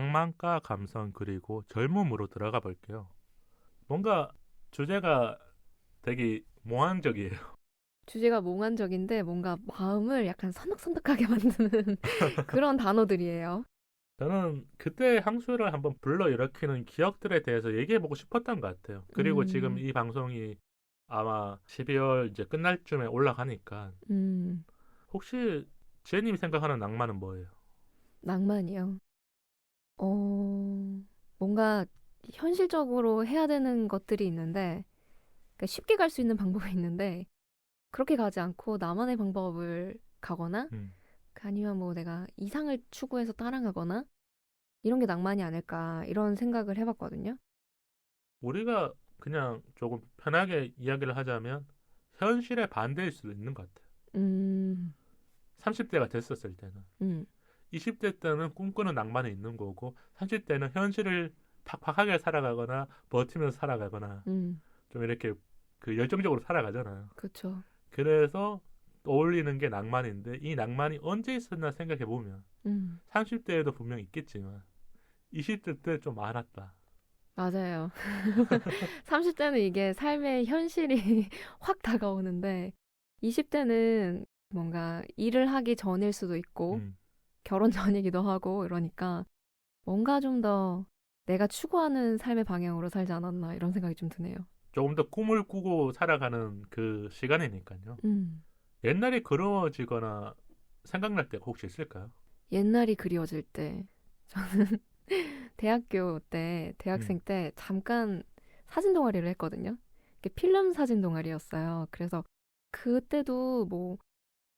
낭만과 감성 그리고 젊음으로 들어가 볼게요. 뭔가 주제가 되게 몽환적이에요. 주제가 몽환적인데 뭔가 마음을 약간 서먹서먹하게 만드는 그런 단어들이에요. 저는 그때 향수를 한번 불러일으키는 기억들에 대해서 얘기해보고 싶었던 것 같아요. 그리고 지금 음, 이 방송이 아마 12월 이제 끝날 쯤에 올라가니까 음, 혹시 지혜님이 생각하는 낭만은 뭐예요? 낭만이요. 뭔가 현실적으로 해야 되는 것들이 있는데, 그러니까 쉽게 갈 수 있는 방법이 있는데, 그렇게 가지 않고 나만의 방법을 가거나, 음. 아니면 뭐 내가 이상을 추구해서 따라가거나, 이런 게 낭만이 아닐까, 이런 생각을 해봤거든요. 우리가 그냥 조금 편하게 이야기를 하자면 현실에 반대일 수도 있는 것 같아요. 음, 30대가 됐었을 때는. 음, 20대 때는 꿈꾸는 낭만이 있는 거고 30대는 현실을 팍팍하게 살아가거나 버티면서 살아가거나 음, 좀 이렇게 그 열정적으로 살아가잖아요. 그쵸. 그래서 떠올리는 게 낭만인데 이 낭만이 언제 있었나 생각해 보면 음, 30대에도 분명 있겠지만 20대 때 좀 많았다. 맞아요. 30대는 이게 삶의 현실이 확 다가오는데, 20대는 뭔가 일을 하기 전일 수도 있고, 음. 결혼 전이기도 하고, 이러니까 뭔가 좀 더 내가 추구하는 삶의 방향으로 살지 않았나, 이런 생각이 좀 드네요. 조금 더 꿈을 꾸고 살아가는 그 시간이니까요. 음, 옛날이 그리워지거나 생각날 때가 혹시 있을까요? 옛날이 그리워질 때, 대학교 때, 대학생 음. 때 잠깐 사진 동아리를 했거든요. 이게 필름 사진 동아리였어요. 그래서 그때도 뭐,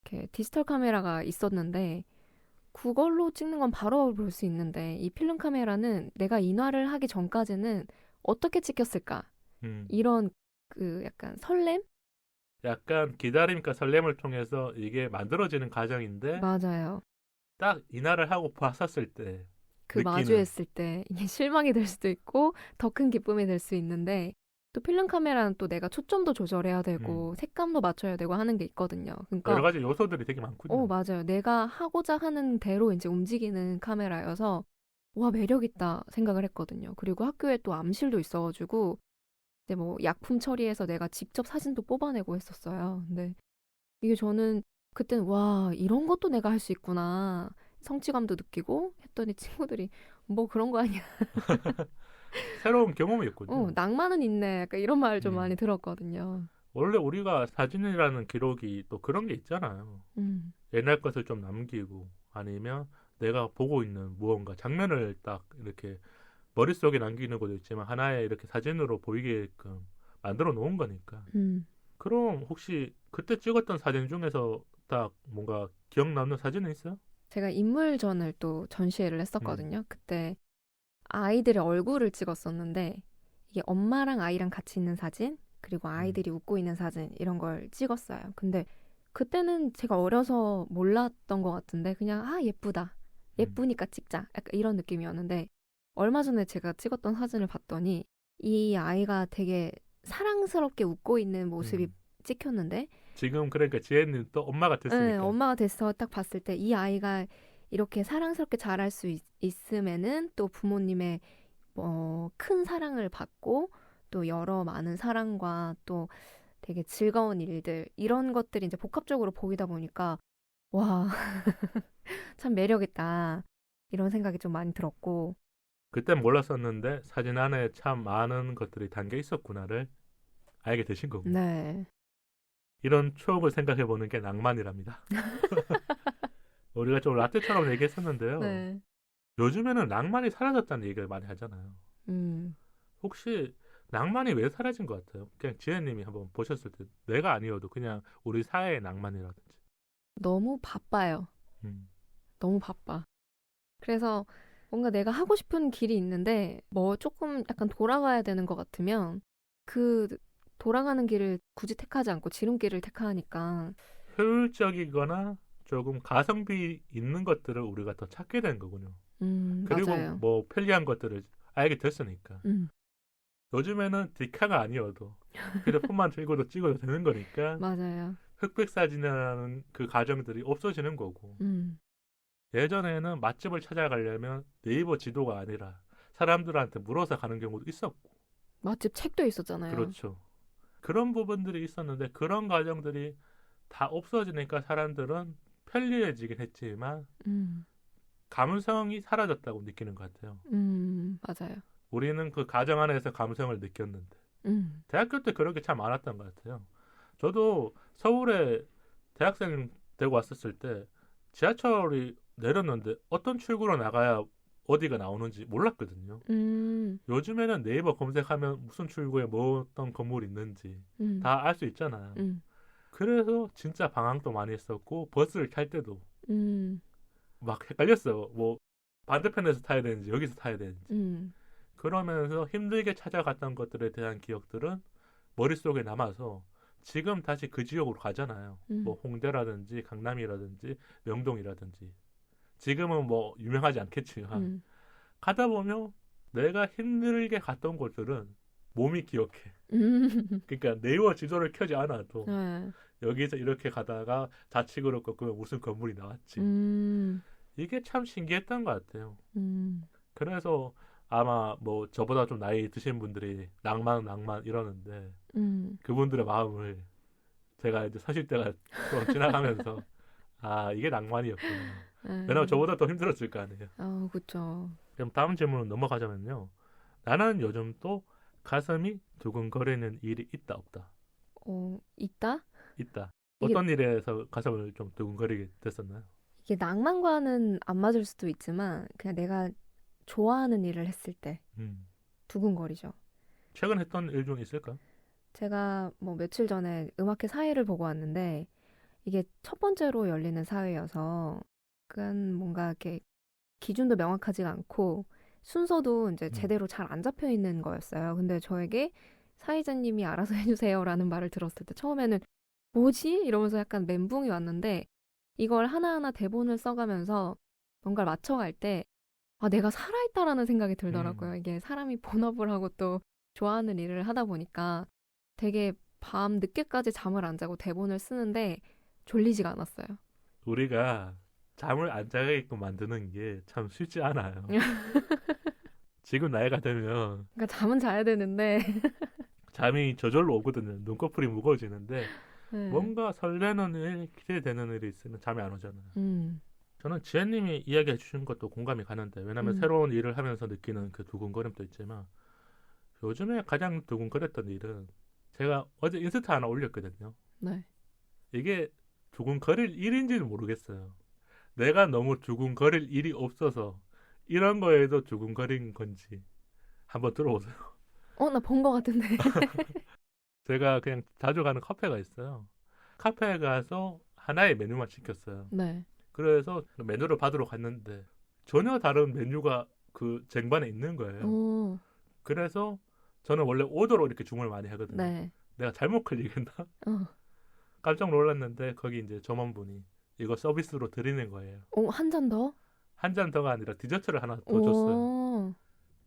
이렇게 디지털 카메라가 있었는데, 그걸로 찍는 건 바로 볼 수 있는데 이 필름 카메라는 내가 인화를 하기 전까지는 어떻게 찍혔을까? 음. 이런 그 약간 설렘? 약간 기다림과 설렘을 통해서 이게 만들어지는 과정인데 맞아요. 딱 인하를 하고 봤었을 때 그 느끼는 마주했을 때 이게 실망이 될 수도 있고 더 큰 기쁨이 될 수 있는데 또 필름 카메라는 또 내가 초점도 조절해야 음, 되고 색감도 맞춰야 되고 하는 게 있거든요. 여러 그러니까 가지 요소들이 되게 많군요. 맞아요. 내가 하고자 하는 대로 이제 움직이는 카메라여서 와 매력 있다 생각을 했거든요. 그리고 학교에 또 암실도 있어가지고 이제 뭐 약품 처리해서 내가 직접 사진도 뽑아내고 했었어요. 근데 이게 저는 그때는 와, 이런 것도 내가 할 수 있구나. 성취감도 느끼고 했더니 친구들이 뭐 그런 거 아니야. 새로운 경험이었군요. 낭만은 있네. 약간 이런 말 좀 많이 음, 들었거든요. 원래 우리가 사진이라는 기록이 또 그런 게 있잖아요. 음, 옛날 것을 좀 남기고 아니면 내가 보고 있는 무언가 장면을 딱 이렇게 머릿속에 남기는 것도 있지만 하나의 이렇게 사진으로 보이게끔 만들어 놓은 거니까. 음. 그럼 혹시 그때 찍었던 사진 중에서 딱 뭔가 기억 남는 사진은 있어요? 제가 인물전을 또 전시회를 음, 했었거든요. 그때 아이들의 얼굴을 찍었었는데 이게 엄마랑 아이랑 같이 있는 사진, 그리고 음, 아이들이 웃고 있는 사진 이런 걸 찍었어요. 근데 그때는 제가 어려서 몰랐던 것 같은데 그냥 예쁘다. 음, 예쁘니까 찍자. 약간 이런 느낌이었는데 얼마 전에 제가 찍었던 사진을 봤더니 이 아이가 되게 사랑스럽게 웃고 있는 모습이 음. 찍혔는데 지금 그러니까 지혜는 또 엄마가 네, 됐으니까. 엄마가 돼서 딱 봤을 때 이 아이가 이렇게 사랑스럽게 자랄 수 있으면은 또 부모님의 큰 사랑을 받고 또 여러 많은 사랑과 또 되게 즐거운 일들 이런 것들이 이제 복합적으로 보이다 보니까 와, 참 매력있다. 이런 생각이 좀 많이 들었고 그땐 몰랐었는데 사진 안에 참 많은 것들이 담겨 있었구나를 알게 되신 거군요. 네. 이런 추억을 생각해 보는 게 낭만이랍니다. 우리가 좀 라떼처럼 얘기했었는데요. 네. 요즘에는 낭만이 사라졌다는 얘기를 많이 하잖아요. 음. 혹시 낭만이 왜 사라진 것 같아요? 그냥 지혜님이 한번 보셨을 때 내가 아니어도 그냥 우리 사회의 낭만이라든지. 너무 바빠요. 음, 너무 바빠. 그래서 뭔가 내가 하고 싶은 길이 있는데 뭐 조금 약간 돌아가야 되는 것 같으면 그 돌아가는 길을 굳이 택하지 않고 지름길을 택하니까 효율적이거나 조금 가성비 있는 것들을 우리가 더 찾게 된 거군요. 그리고 맞아요. 뭐 편리한 것들을 알게 됐으니까. 음, 요즘에는 디카가 아니어도 휴대폰만 들고도 찍어도 되는 거니까 맞아요. 흑백 사진이라는 그 과정들이 없어지는 거고. 음, 예전에는 맛집을 찾아가려면 네이버 지도가 아니라 사람들한테 물어서 가는 경우도 있었고. 맛집 책도 있었잖아요. 그렇죠. 그런 부분들이 있었는데 그런 과정들이 다 없어지니까 사람들은 편리해지긴 했지만 음, 감성이 사라졌다고 느끼는 것 같아요. 맞아요. 우리는 그 가정 안에서 감성을 느꼈는데 대학교 때 그런 게 참 많았던 것 같아요. 저도 서울에 대학생 되고 왔었을 때 지하철이 내렸는데 어떤 출구로 나가야 어디가 나오는지 몰랐거든요. 요즘에는 네이버 검색하면 무슨 출구에 뭐 어떤 건물이 있는지 다 알 수 있잖아요. 그래서 진짜 방황도 많이 했었고 버스를 탈 때도 막 헷갈렸어요. 뭐 반대편에서 타야 되는지 여기서 타야 되는지. 그러면서 힘들게 찾아갔던 것들에 대한 기억들은 머릿속에 남아서 지금 다시 그 지역으로 가잖아요. 뭐 홍대라든지 강남이라든지 명동이라든지. 지금은 뭐 유명하지 않겠지만 가다 보면 내가 힘들게 갔던 곳들은 몸이 기억해. 그러니까 네이버 지도를 켜지 않아도 네. 여기서 이렇게 가다가 좌측으로 꺾으면 무슨 건물이 나왔지. 이게 참 신기했던 것 같아요. 그래서 아마 뭐 저보다 좀 나이 드신 분들이 낭만 이러는데 그분들의 마음을 제가 이제 40대가 좀 지나가면서 아 이게 낭만이었구나. 왜냐면 저보다 더 힘들었을 거 아니에요. 그렇죠. 그럼 다음 질문으로 넘어가자면요. 나는 요즘 또 가슴이 두근거리는 일이 있다 없다. 있다? 있다. 이게- 어떤 일에서 가슴을 좀 두근거리게 됐었나요? 이게 낭만과는 안 맞을 수도 있지만 그냥 내가 좋아하는 일을 했을 때 두근거리죠. 최근 했던 일 중 있을까? 제가 뭐 며칠 전에 음악회 사회를 보고 왔는데 이게 첫 번째로 열리는 사회여서 약간 뭔가 이렇게 기준도 명확하지가 않고 순서도 이제 제대로 잘 안 잡혀 있는 거였어요. 근데 저에게 사회자님이 알아서 해주세요라는 말을 들었을 때 처음에는 뭐지? 이러면서 약간 멘붕이 왔는데 이걸 하나하나 대본을 써가면서 뭔가를 맞춰갈 때 내가 살아있다라는 생각이 들더라고요. 이게 사람이 본업을 하고 또 좋아하는 일을 하다 보니까 되게 밤 늦게까지 잠을 안 자고 대본을 쓰는데 졸리지가 않았어요. 우리가 잠을 안 자게끔 만드는 게 참 쉽지 않아요. 지금 나이가 되면 그러니까 잠은 자야 되는데 잠이 저절로 오거든요. 눈꺼풀이 무거워지는데 네. 뭔가 설레는 일, 기대되는 일이 있으면 잠이 안 오잖아요. 음, 저는 지혜님이 이야기해 주신 것도 공감이 가는데 왜냐면 새로운 일을 하면서 느끼는 그 두근거림도 있지만 요즘에 가장 두근거렸던 일은 제가 어제 인스타 하나 올렸거든요. 네. 이게 두근거릴 일인지는 모르겠어요. 내가 너무 두근거릴 일이 없어서 이런 거에도 두근거린 건지 한번 들어보세요. 나 본 거 같은데. 제가 그냥 자주 가는 카페가 있어요. 카페에 가서 하나의 메뉴만 시켰어요. 네. 그래서 메뉴를 받으러 갔는데 전혀 다른 메뉴가 그 쟁반에 있는 거예요. 오, 그래서 저는 원래 오더로 이렇게 주문을 많이 하거든요. 네. 내가 잘못 클릭했나? 어. 깜짝 놀랐는데 거기 이제 점원분이 이거 서비스로 드리는 거예요. 한 잔 더? 한 잔 더가 아니라 디저트를 하나 더 줬어요. 오,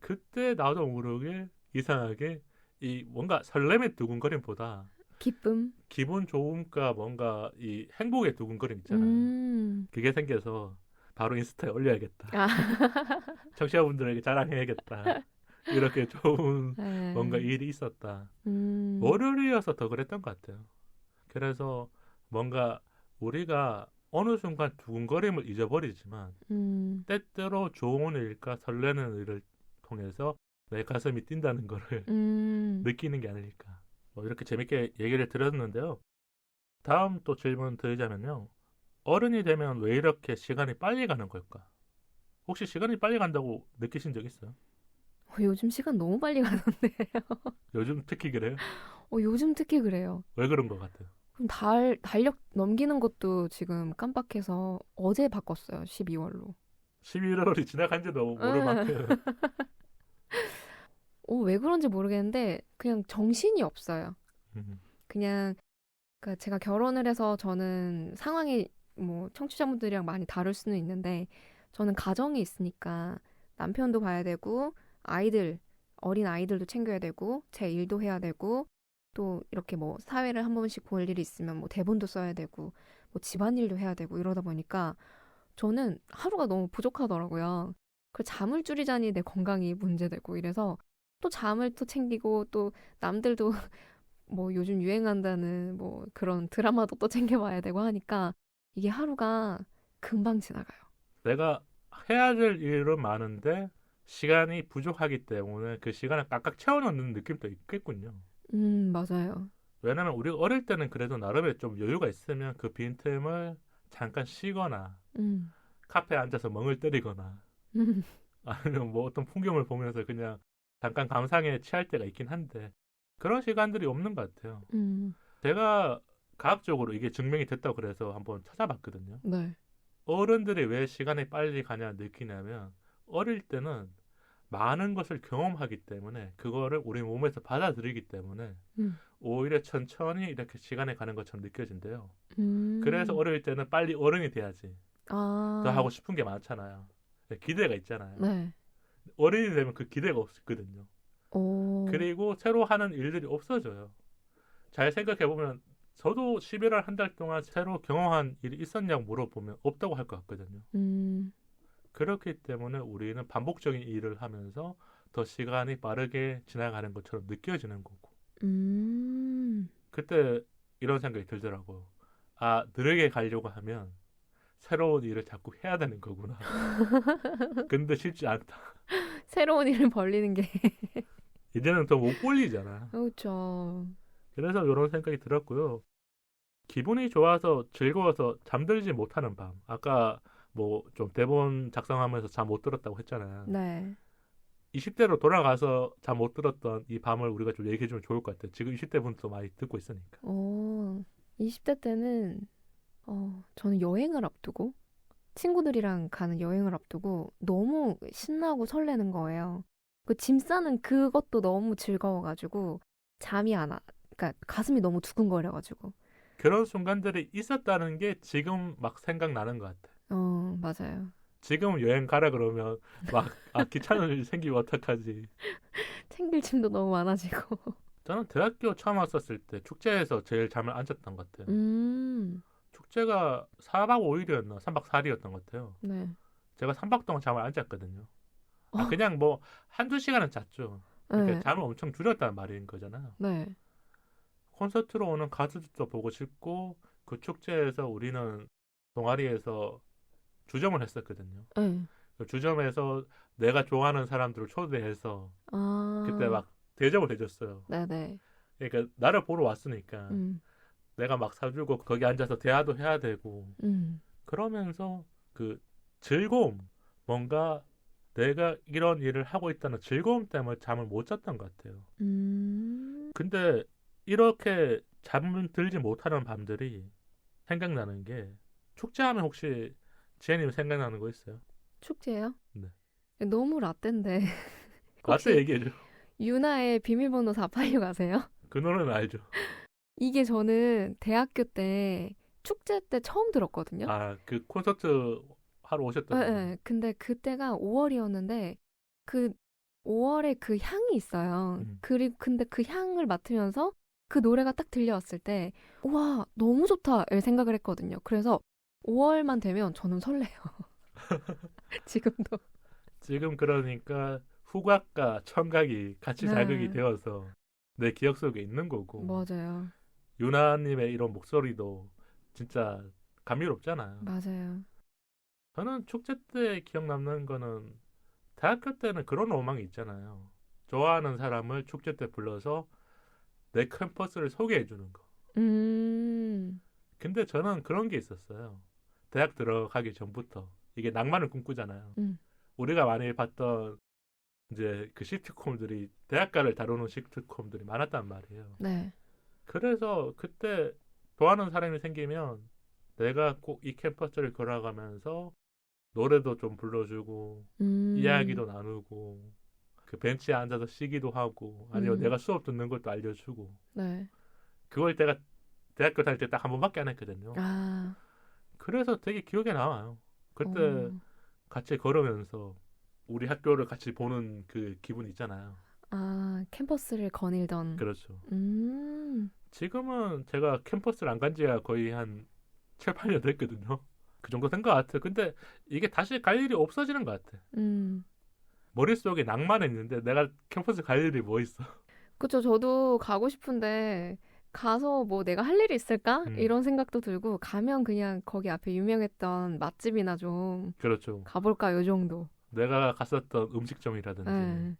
그때 나도 모르게 이상하게 이 뭔가 설렘의 두근거림보다 기쁨. 기분 좋음과 뭔가 이 행복의 두근거림 있잖아요. 그게 생겨서 바로 인스타에 올려야겠다. 청취자분들에게 자랑해야겠다. 이렇게 좋은 네. 뭔가 일이 있었다. 월요일이어서 더 그랬던 것 같아요. 그래서 뭔가 우리가 어느 순간 두근거림을 잊어버리지만 때때로 좋은 일과 설레는 일을 통해서 내 가슴이 뛴다는 거를 느끼는 게 아닐까. 뭐 이렇게 재밌게 얘기를 드렸는데요. 다음 또 질문 드리자면요. 어른이 되면 왜 이렇게 시간이 빨리 가는 걸까? 혹시 시간이 빨리 간다고 느끼신 적 있어요? 요즘 시간 너무 빨리 가는데. 요즘 특히 그래요? 요즘 특히 그래요. 왜 그런 것 같아요? 그럼 달력 넘기는 것도 지금 깜빡해서 어제 바꿨어요. 12월로. 11월이 지나간지도 모를 만큼. 왜 그런지 모르겠는데 그냥 정신이 없어요. 그냥 그러니까 제가 결혼을 해서 저는 상황이 뭐 청취자분들이랑 많이 다를 수는 있는데 저는 가정이 있으니까 남편도 봐야 되고 어린 아이들도 챙겨야 되고 제 일도 해야 되고 또 이렇게 뭐 사회를 한 번씩 볼 일이 있으면 뭐 대본도 써야 되고 뭐 집안일도 해야 되고 이러다 보니까 저는 하루가 너무 부족하더라고요. 그 잠을 줄이자니 내 건강이 문제되고 이래서 또 잠을 또 챙기고 또 남들도 뭐 요즘 유행한다는 뭐 그런 드라마도 또 챙겨봐야 되고 하니까 이게 하루가 금방 지나가요. 내가 해야 될 일은 많은데 시간이 부족하기 때문에 그 시간을 깍깍 채워넣는 느낌도 있겠군요. 맞아요. 왜냐면 우리가 어릴 때는 그래도 나름의 좀 여유가 있으면 그 빈틈을 잠깐 쉬거나 카페에 앉아서 멍을 때리거나 아니면 뭐 어떤 풍경을 보면서 그냥 잠깐 감상에 취할 때가 있긴 한데 그런 시간들이 없는 것 같아요. 제가 과학적으로 이게 증명이 됐다고 그래서 한번 찾아봤거든요. 네. 어른들이 왜 시간이 빨리 가냐 느끼냐면 어릴 때는 많은 것을 경험하기 때문에 그거를 우리 몸에서 받아들이기 때문에 오히려 천천히 이렇게 시간이 가는 것처럼 느껴진대요. 그래서 어릴 때는 빨리 어른이 돼야지 더 하고 싶은 게 많잖아요. 기대가 있잖아요. 네. 어른이 되면 그 기대가 없거든요. 오. 그리고 새로 하는 일들이 없어져요. 잘 생각해보면 저도 11월 한 달 동안 새로 경험한 일이 있었냐고 물어보면 없다고 할 것 같거든요. 그렇기 때문에 우리는 반복적인 일을 하면서 더 시간이 빠르게 지나가는 것처럼 느껴지는 거고. 그때 이런 생각이 들더라고요. 아, 느리게 가려고 하면 새로운 일을 자꾸 해야 되는 거구나. 근데 쉽지 않다. 새로운 일을 벌리는 게 이제는 더 못 벌리잖아. 그렇죠. 그래서 이런 생각이 들었고요. 기분이 좋아서 즐거워서 잠들지 못하는 밤. 아까 뭐 좀 대본 작성하면서 잠 못 들었다고 했잖아요. 네. 20대로 돌아가서 잠 못 들었던 이 밤을 우리가 좀 얘기해주면 좋을 것 같아요. 지금 20대 분도 많이 듣고 있으니까. 20대 때는 저는 여행을 앞두고 친구들이랑 가는 여행을 앞두고 너무 신나고 설레는 거예요. 그 짐 싸는 그것도 너무 즐거워가지고 잠이 안 와. 그러니까 가슴이 너무 두근거려가지고. 그런 순간들이 있었다는 게 지금 막 생각나는 것 같아. 맞아요. 지금 여행 가라 그러면 막 귀찮은 일 생기면 어떡하지. 챙길 짐도 너무 많아지고. 저는 대학교 처음 왔었을 때 축제에서 제일 잠을 안 잤던 것 같아요. 축제가 4박 5일이었나 3박 4일이었던 것 같아요. 네. 제가 3박 동안 잠을 안 잤거든요. 그냥 뭐 한두 시간은 잤죠. 그러니까 네. 잠을 엄청 줄였다는 말인 거잖아요. 네. 콘서트로 오는 가수들도 보고 싶고 그 축제에서 우리는 동아리에서 주점을 했었거든요. 네. 그 주점에서 내가 좋아하는 사람들을 초대해서 그때 아, 막 대접을 해줬어요. 네네. 그러니까 나를 보러 왔으니까 내가 막 사주고 거기 앉아서 대화도 해야 되고 그러면서 그 즐거움, 뭔가 내가 이런 일을 하고 있다는 즐거움 때문에 잠을 못 잤던 것 같아요. 근데 이렇게 잠을 들지 못하는 밤들이 생각나는 게 축제하면 혹시 지혜님 생각나는 거 있어요? 축제요? 네. 너무 라떼인데. 라떼 얘기해줘. 유나의 비밀번호 486 아세요? 그 노래는 알죠. 이게 저는 대학교 때 축제 때 처음 들었거든요. 그 콘서트 하러 오셨던 분. 네. 근데 그때가 5월이었는데 그 5월에 그 향이 있어요. 그리고 근데 그 향을 맡으면서 그 노래가 딱 들려왔을 때 와, 너무 좋다를 생각을 했거든요. 그래서 5월만 되면 저는 설레요. 지금도. 지금 그러니까 후각과 청각이 같이 네. 자극이 되어서 내 기억 속에 있는 거고. 맞아요. 유나님의 이런 목소리도 진짜 감미롭잖아요. 맞아요. 저는 축제 때 기억 남는 거는 대학교 때는 그런 로망이 있잖아요. 좋아하는 사람을 축제 때 불러서 내 캠퍼스를 소개해 주는 거. 근데 저는 그런 게 있었어요. 대학 들어가기 전부터 이게 낭만을 꿈꾸잖아요. 우리가 많이 봤던 이제 그 시트콤들이 대학가를 다루는 시트콤들이 많았단 말이에요. 네. 그래서 그때 좋아하는 사람이 생기면 내가 꼭 이 캠퍼스를 걸어가면서 노래도 좀 불러주고 이야기도 나누고 그 벤치에 앉아서 쉬기도 하고 아니면 내가 수업 듣는 것도 알려주고 네. 그걸 내가 대학교 다닐 때 딱 한 번밖에 안 했거든요. 그래서 되게 기억에 남아요. 그때 같이 걸으면서 우리 학교를 같이 보는 그 기분 있잖아요. 캠퍼스를 거닐던. 그렇죠. 지금은 제가 캠퍼스를 안 간 지가 거의 한 7, 8년 됐거든요. 그 정도 된 것 같아. 근데 이게 다시 갈 일이 없어지는 것 같아. 머릿속에 낭만은 있는데 내가 캠퍼스 갈 일이 뭐 있어. 그쵸. 저도 가고 싶은데 가서 뭐 내가 할 일이 있을까? 이런 생각도 들고 가면 그냥 거기 앞에 유명했던 맛집이나 좀 그렇죠. 가볼까 요 정도. 내가 갔었던 음식점이라든지. 네.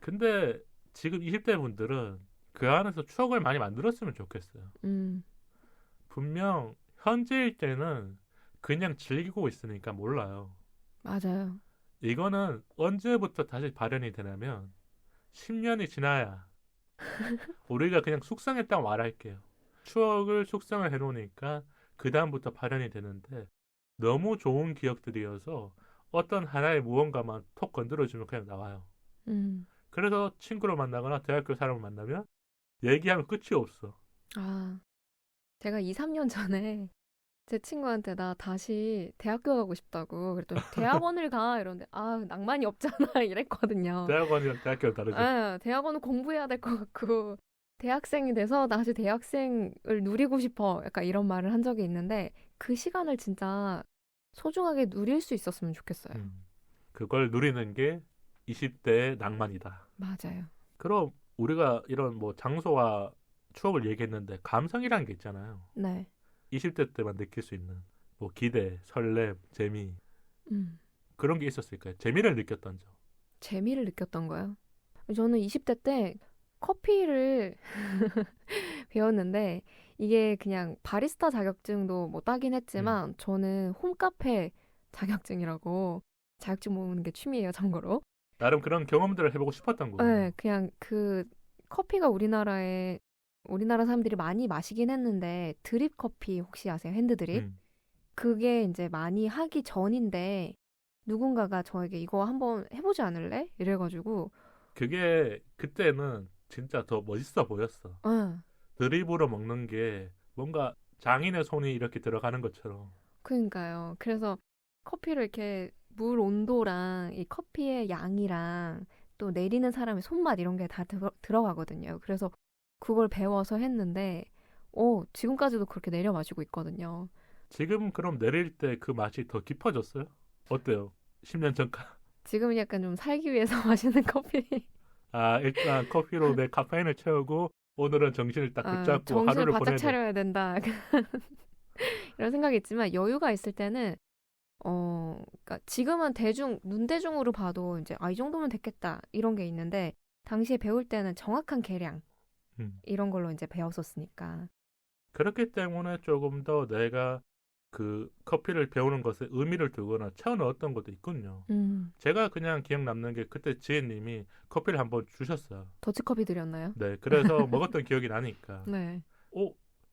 근데 지금 20대 분들은 그 안에서 추억을 많이 만들었으면 좋겠어요. 분명 현재일 때는 그냥 즐기고 있으니까 몰라요. 맞아요. 이거는 언제부터 다시 발현이 되냐면 10년이 지나야 우리가 그냥 숙성했다고 말할게요. 추억을 숙성을 해놓으니까 그 다음부터 발현이 되는데 너무 좋은 기억들이어서 어떤 하나의 무언가만 톡 건드려주면 그냥 나와요. 그래서 친구를 만나거나 대학교 사람을 만나면 얘기하면 끝이 없어. 아, 제가 2, 3년 전에 제 친구한테 나 다시 대학교 가고 싶다고 그랬더니 대학원을 가 이러는데 아 낭만이 없잖아 이랬거든요. 대학원이랑 대학교는 다르죠. 네, 대학원은 공부해야 될 것 같고 대학생이 돼서 다시 대학생을 누리고 싶어 약간 이런 말을 한 적이 있는데 그 시간을 진짜 소중하게 누릴 수 있었으면 좋겠어요. 그걸 누리는 게 20대의 낭만이다. 맞아요. 그럼 우리가 이런 뭐 장소와 추억을 얘기했는데 감성이라는 게 있잖아요. 네. 20대 때만 느낄 수 있는 뭐 기대, 설렘, 재미 그런 게 있었을까요? 재미를 느꼈던 점. 재미를 느꼈던 거요? 저는 20대 때 커피를 배웠는데 이게 그냥 바리스타 자격증도 뭐 따긴 했지만 저는 홈카페 자격증이라고 자격증 모으는 게 취미예요, 참고로. 나름 그런 경험들을 해보고 싶었던 거예요. 네, 그냥 그 커피가 우리나라 사람들이 많이 마시긴 했는데 드립 커피 혹시 아세요? 핸드 드립? 그게 이제 많이 하기 전인데 누군가가 저에게 이거 한번 해보지 않을래? 이래가지고 그게 그때는 진짜 더 멋있어 보였어. 드립으로 먹는 게 뭔가 장인의 손이 이렇게 들어가는 것처럼. 그러니까요. 그래서 커피를 이렇게 물 온도랑 이 커피의 양이랑 또 내리는 사람의 손맛 이런 게 다 들어가거든요. 그래서 그걸 배워서 했는데 지금까지도 그렇게 내려 마시고 있거든요. 지금 그럼 내릴 때 그 맛이 더 깊어졌어요? 어때요? 10년 전과? 지금은 약간 좀 살기 위해서 마시는 커피. 아, 일단 커피로 내 카페인을 채우고 오늘은 정신을 딱 붙잡고 정신을 하루를 바짝 보내야 차려야 된다. 이런 생각이 있지만 여유가 있을 때는 그러니까 지금은 눈대중으로 봐도 이제 이 정도면 됐겠다 이런 게 있는데 당시에 배울 때는 정확한 계량 이런 걸로 이제 배웠었으니까. 그렇기 때문에 조금 더 내가 그 커피를 배우는 것에 의미를 두거나 채워 넣었던 것도 있군요. 제가 그냥 기억 남는 게 그때 지혜님이 커피를 한번 주셨어요. 더치커피 드렸나요? 네, 그래서 먹었던 기억이 나니까. 네.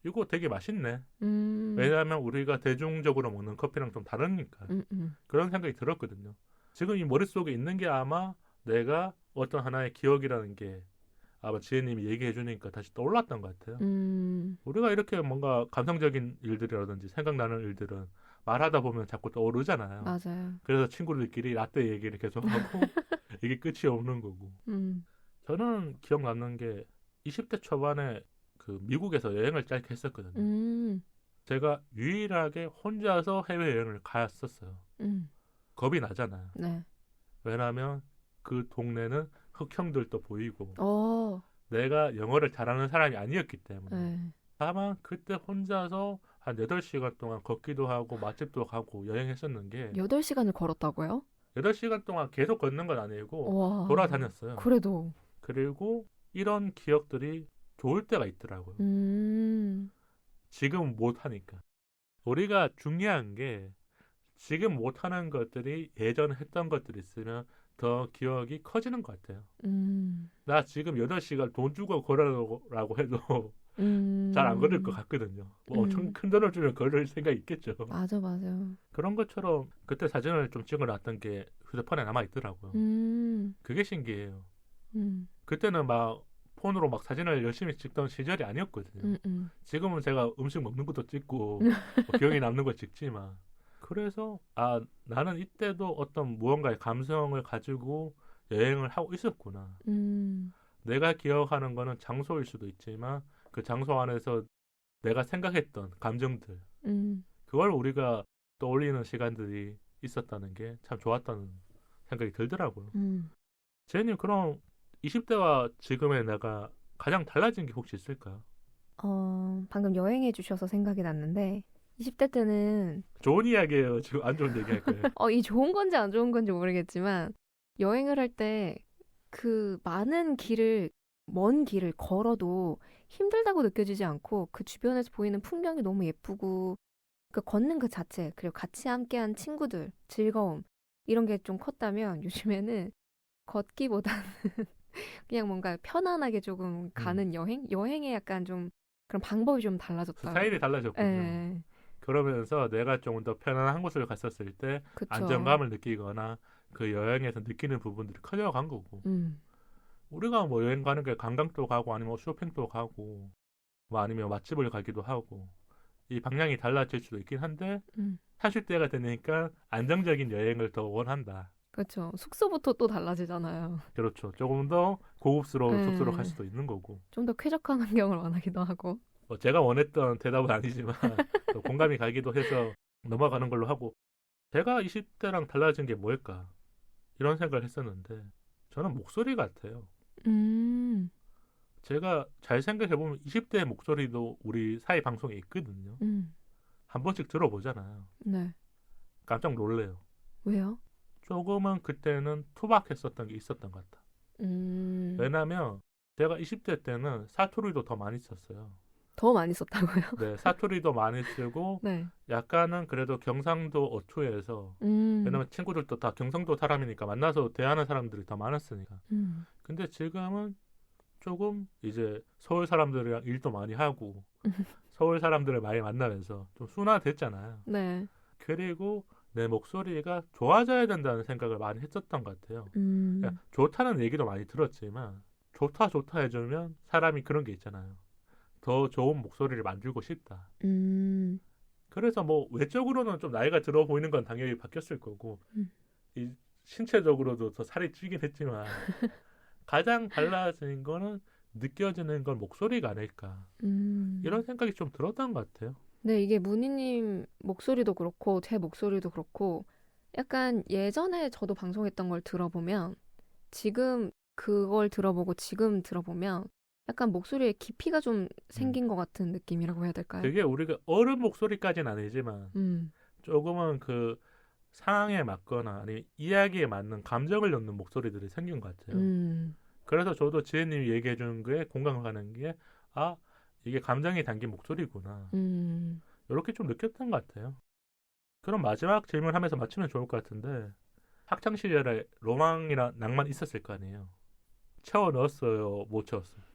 이거 되게 맛있네. 왜냐하면 우리가 대중적으로 먹는 커피랑 좀 다르니까. 그런 생각이 들었거든요. 지금 이 머릿속에 있는 게 아마 내가 어떤 하나의 기억이라는 게 아마 지혜님이 얘기해 주니까 다시 떠올랐던 것 같아요. 우리가 이렇게 뭔가 감성적인 일들이라든지 생각나는 일들은 말하다 보면 자꾸 떠오르잖아요. 맞아요. 그래서 친구들끼리 라떼 얘기를 계속 하고 이게 끝이 없는 거고. 저는 기억 남는 게 20대 초반에 그 미국에서 여행을 짧게 했었거든요. 제가 유일하게 혼자서 해외여행을 갔었어요. 겁이 나잖아요. 네. 왜냐하면 그 동네는 흑형들도 보이고 내가 영어를 잘하는 사람이 아니었기 때문에. 네. 다만 그때 혼자서 한 8시간 동안 걷기도 하고 맛집도 가고 여행했었는 게 8시간을 걸었다고요? 8시간 동안 계속 걷는 건 아니고 와, 돌아다녔어요. 그래도. 그리고 이런 기억들이 좋을 때가 있더라고요. 지금 못하니까. 우리가 중요한 게 지금 못하는 것들이 예전에 했던 것들이 있으면 더 기억이 커지는 것 같아요. 나 지금 8시간 돈 주고 걸으라고 해도 잘 안 걸을 것 같거든요. 뭐 엄청 큰 돈을 주면 걸을 생각이 있겠죠. 맞아. 그런 것처럼 그때 사진을 좀 찍어놨던 게 휴대폰에 남아있더라고요. 그게 신기해요. 그때는 막 폰으로 막 사진을 열심히 찍던 시절이 아니었거든요. 지금은 제가 음식 먹는 것도 찍고 뭐 기억에 남는 거 찍지만 그래서 나는 이때도 어떤 무언가의 감성을 가지고 여행을 하고 있었구나. 내가 기억하는 거는 장소일 수도 있지만 그 장소 안에서 내가 생각했던 감정들 그걸 우리가 떠올리는 시간들이 있었다는 게 참 좋았다는 생각이 들더라고요. 제이님, 그럼 20대와 지금의 내가 가장 달라진 게 혹시 있을까요? 방금 여행해 주셔서 생각이 났는데 20대 때는 좋은 이야기예요. 지금 안 좋은 얘기 할 거예요. 이 좋은 건지 안 좋은 건지 모르겠지만 여행을 할 때 그 많은 길을 먼 길을 걸어도 힘들다고 느껴지지 않고 그 주변에서 보이는 풍경이 너무 예쁘고 그 걷는 그 자체 그리고 같이 함께한 친구들 즐거움 이런 게 좀 컸다면 요즘에는 걷기보다는 그냥 뭔가 편안하게 조금 가는 여행에 약간 좀 그런 방법이 좀 달라졌다. 스타일이 달라졌군요. 네. 그러면서 내가 좀 더 편안한 곳을 갔었을 때 그쵸. 안정감을 느끼거나 그 여행에서 느끼는 부분들이 커져간 거고 우리가 뭐 여행 가는 게 관광도 가고 아니면 쇼핑도 가고 뭐 아니면 맛집을 가기도 하고 이 방향이 달라질 수도 있긴 한데 30대가 되니까 안정적인 여행을 더 원한다. 그렇죠. 숙소부터 또 달라지잖아요. 그렇죠. 조금 더 고급스러운 숙소로 갈 수도 있는 거고. 좀 더 쾌적한 환경을 원하기도 하고. 제가 원했던 대답은 아니지만 또 공감이 가기도 해서 넘어가는 걸로 하고 제가 20대랑 달라진 게 뭘까? 이런 생각을 했었는데 저는 목소리 같아요. 제가 잘 생각해보면 20대의 목소리도 우리 사회 방송에 있거든요. 한 번씩 들어보잖아요. 네. 깜짝 놀래요. 왜요? 조금은 그때는 투박했었던 게 있었던 것 같다. 왜냐면 제가 20대 때는 사투리도 더 많이 썼어요. 더 많이 썼다고요? 네, 사투리도 많이 쓰고 네. 약간은 그래도 경상도 어투에서 왜냐면 친구들도 다 경상도 사람이니까 만나서 대하는 사람들이 더 많았으니까. 근데 지금은 조금 이제 서울 사람들이랑 일도 많이 하고 서울 사람들을 많이 만나면서 좀 순화됐잖아요. 네. 그리고 내 목소리가 좋아져야 된다는 생각을 많이 했었던 것 같아요. 그러니까 좋다는 얘기도 많이 들었지만 좋다 해주면 사람이 그런 게 있잖아요. 더 좋은 목소리를 만들고 싶다. 그래서 뭐 외적으로는 좀 나이가 들어 보이는 건 당연히 바뀌었을 거고 이 신체적으로도 더 살이 찌긴 했지만 가장 달라진 거는 느껴지는 건 목소리가 아닐까. 이런 생각이 좀 들었던 것 같아요. 네, 이게 문희님 목소리도 그렇고 제 목소리도 그렇고 약간 예전에 저도 방송했던 걸 들어보면 지금 그걸 들어보고 지금 들어보면 약간 목소리에 깊이가 좀 생긴 것 같은 느낌이라고 해야 될까요? 그게 우리가 어른 목소리까지는 아니지만 조금은 그 상황에 맞거나 아니면 이야기에 맞는 감정을 넣는 목소리들이 생긴 것 같아요. 그래서 저도 지혜님이 얘기해 주는 거에 공감하는 게 이게 감정이 담긴 목소리구나. 이렇게 좀 느꼈던 것 같아요. 그럼 마지막 질문하면서 맞추면 좋을 것 같은데 학창 시절에 로망이나 낭만 있었을 거 아니에요. 채워 넣었어요? 못 채웠어요?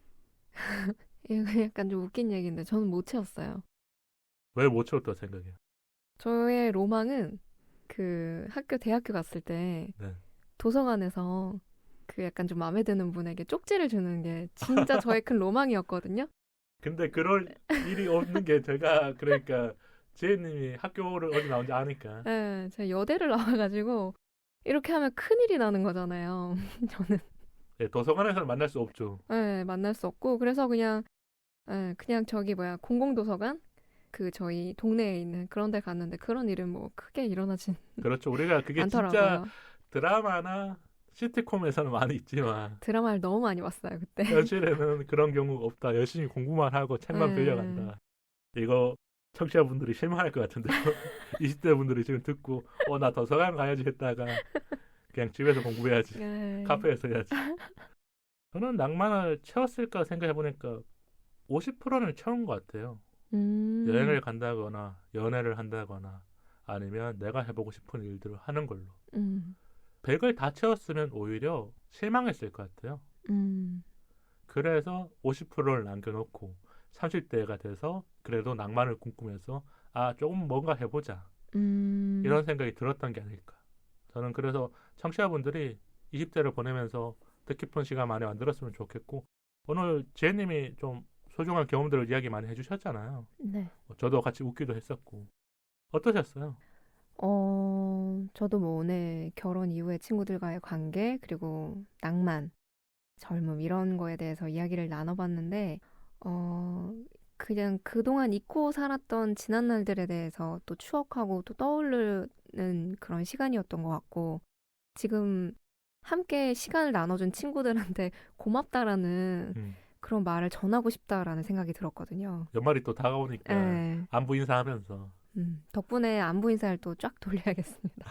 이거 약간 좀 웃긴 얘기인데 저는 못 채웠어요. 왜 못 채웠다고 생각해요? 저의 로망은 그 대학교 갔을 때 네. 도서관에서 그 약간 좀 마음에 드는 분에게 쪽지를 주는 게 진짜 저의 큰 로망이었거든요. 근데 그럴 일이 없는 게 제가 그러니까 지혜님이 학교를 어디 나온지 아니까. 네, 제가 여대를 나와가지고 이렇게 하면 큰일이 나는 거잖아요. 저는. 네, 도서관에서는 만날 수 없죠. 네, 만날 수 없고 그래서 그냥 저기 공공도서관 그 저희 동네에 있는 그런 데 갔는데 그런 일은 뭐 크게 일어나진 그렇죠. 우리가 그게 않더라고요. 진짜 드라마나 시트콤에서는 많이 있지만 드라마를 너무 많이 봤어요 그때. 현실에는 그런 경우가 없다. 열심히 공부만 하고 책만 빌려간다. 이거 청취자분들이 실망할 것 같은데요. 20대 분들이 지금 듣고 나 도서관 가야지 했다가 그냥 집에서 공부해야지. 카페에서 해야지. 저는 낭만을 채웠을까 생각해보니까 50%는 채운 것 같아요. 여행을 간다거나 연애를 한다거나 아니면 내가 해보고 싶은 일들을 하는 걸로. 100을 다 채웠으면 오히려 실망했을 것 같아요. 그래서 50%를 남겨놓고 30대가 돼서 그래도 낭만을 꿈꾸면서 조금 뭔가 해보자. 이런 생각이 들었던 게 아닐까. 저는 그래서 청취자분들이 20대를 보내면서 뜻깊은 시간 많이 만들었으면 좋겠고 오늘 지혜님이 좀 소중한 경험들을 이야기 많이 해주셨잖아요. 네. 저도 같이 웃기도 했었고 어떠셨어요? 저도 뭐 오늘 결혼 이후에 친구들과의 관계 그리고 낭만, 젊음 이런 거에 대해서 이야기를 나눠봤는데 그냥 그동안 잊고 살았던 지난 날들에 대해서 또 추억하고 또 떠오르는 그런 시간이었던 것 같고, 지금 함께 시간을 나눠준 친구들한테 고맙다라는 그런 말을 전하고 싶다라는 생각이 들었거든요. 연말이 또 다가오니까 네. 안부 인사하면서 덕분에 안부 인사를 또 쫙 돌려야겠습니다.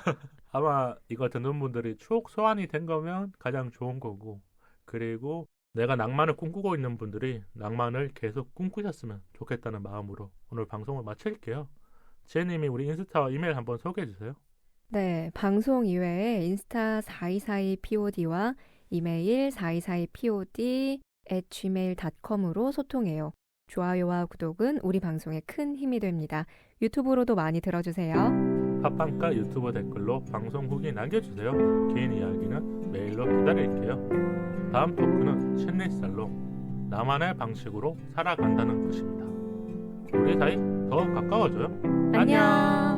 아마 이거 듣는 분들이 추억 소환이 된 거면 가장 좋은 거고, 그리고 내가 낭만을 꿈꾸고 있는 분들이 낭만을 계속 꿈꾸셨으면 좋겠다는 마음으로 오늘 방송을 마칠게요. 지혜님이 우리 인스타와 이메일 한번 소개해 주세요. 네, 방송 이외에 인스타 4242POD와 이메일 4242POD@gmail.com으로 소통해요. 좋아요와 구독은 우리 방송에 큰 힘이 됩니다. 유튜브로도 많이 들어주세요. 팟빵과 유튜브 댓글로 방송 후기 남겨주세요. 개인 이야기는 메일로 기다릴게요. 다음 토크는 심리살로 나만의 방식으로 살아간다는 것입니다. 우리 사이 더 가까워져요. 안녕.